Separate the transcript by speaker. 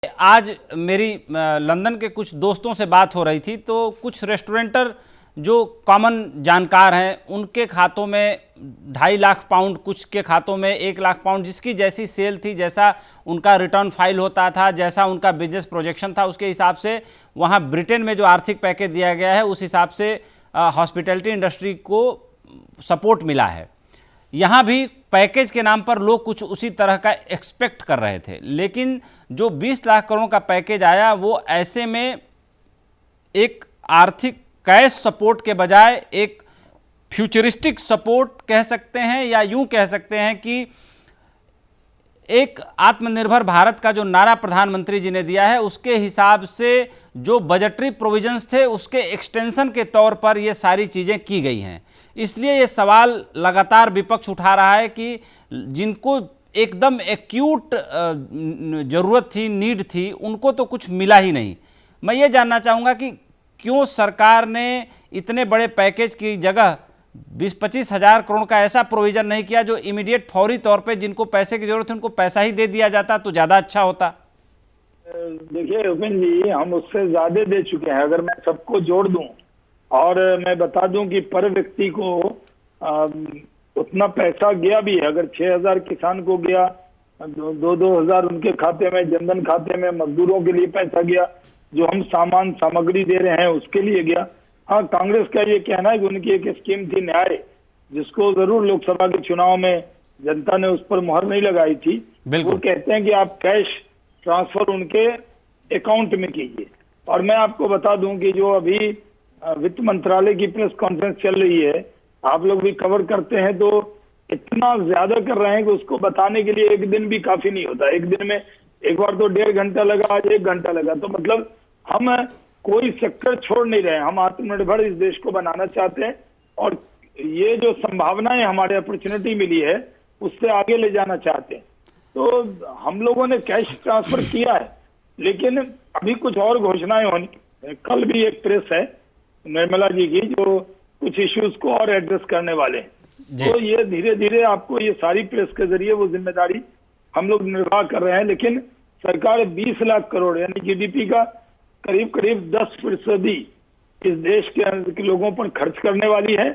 Speaker 1: आज मेरी लंदन के कुछ दोस्तों से बात हो रही थी तो कुछ रेस्टोरेंटर जो कॉमन जानकार हैं उनके खातों में 2.5 लाख पाउंड, कुछ के खातों में 1 लाख पाउंड, जिसकी जैसी सेल थी, जैसा उनका रिटर्न फाइल होता था, जैसा उनका बिजनेस प्रोजेक्शन था, उसके हिसाब से वहाँ ब्रिटेन में जो आर्थिक पैकेज दिया गया है उस हिसाब से हॉस्पिटैलिटी इंडस्ट्री को सपोर्ट मिला है। यहाँ भी पैकेज के नाम पर लोग कुछ उसी तरह का एक्सपेक्ट कर रहे थे, लेकिन जो 20 लाख करोड़ का पैकेज आया वो ऐसे में एक आर्थिक कैश सपोर्ट के बजाय एक फ्यूचरिस्टिक सपोर्ट कह सकते हैं, या यूं कह सकते हैं कि एक आत्मनिर्भर भारत का जो नारा प्रधानमंत्री जी ने दिया है उसके हिसाब से जो बजटरी प्रोविजंस थे उसके एक्सटेंशन के तौर पर ये सारी चीज़ें की गई हैं। इसलिए ये सवाल लगातार विपक्ष उठा रहा है कि जिनको एकदम एक्यूट ज़रूरत थी, नीड थी, उनको तो कुछ मिला ही नहीं। मैं ये जानना चाहूँगा कि क्यों सरकार ने इतने बड़े पैकेज की जगह 20-25 हज़ार करोड़ का ऐसा प्रोविज़न नहीं किया जो इमीडिएट फौरी तौर पे जिनको पैसे की ज़रूरत है उनको पैसा ही दे दिया जाता तो ज़्यादा अच्छा होता।
Speaker 2: देखिए उपेंद्र जी, हम उससे ज़्यादा दे चुके हैं। अगर मैं सबको जोड़ दूं और मैं बता दूं कि पर व्यक्ति को उतना पैसा गया भी है। अगर 6,000 किसान को गया, 2,000 उनके खाते में, जनधन खाते में, मजदूरों के लिए पैसा गया, जो हम सामान सामग्री दे रहे हैं उसके लिए गया। हाँ, कांग्रेस का ये कहना है कि उनकी एक स्कीम थी न्याय, जिसको जरूर लोकसभा के चुनाव में जनता ने उस पर मुहर नहीं लगाई थी। वो कहते हैं कि आप कैश ट्रांसफर उनके अकाउंट में कीजिए। और मैं आपको बता दूं कि जो अभी वित्त मंत्रालय की प्रेस कॉन्फ्रेंस चल रही है, आप लोग भी कवर करते हैं, तो इतना ज्यादा कर रहे हैं कि उसको बताने के लिए एक दिन भी काफी नहीं होता। एक दिन में एक बार तो 1.5 घंटा लगा, आज 1 घंटा लगा। तो मतलब हम कोई सेक्टर छोड़ नहीं रहे। हम आत्मनिर्भर इस देश को बनाना चाहते हैं और ये जो संभावनाएं हमारे अपॉर्चुनिटी मिली है उससे आगे ले जाना चाहते हैं। तो हम लोगों ने कैश ट्रांसफर किया है, लेकिन अभी कुछ और घोषणाएं होनी। कल भी एक प्रेस है निर्मला जी की जो कुछ इश्यूज को और एड्रेस करने वाले हैं। तो ये धीरे धीरे आपको ये सारी प्रेस के जरिए वो जिम्मेदारी हम लोग निर्वाह कर रहे हैं। लेकिन सरकार 20 लाख करोड़ यानी जीडीपी का करीब 10% इस देश के लोगों पर खर्च करने वाली है।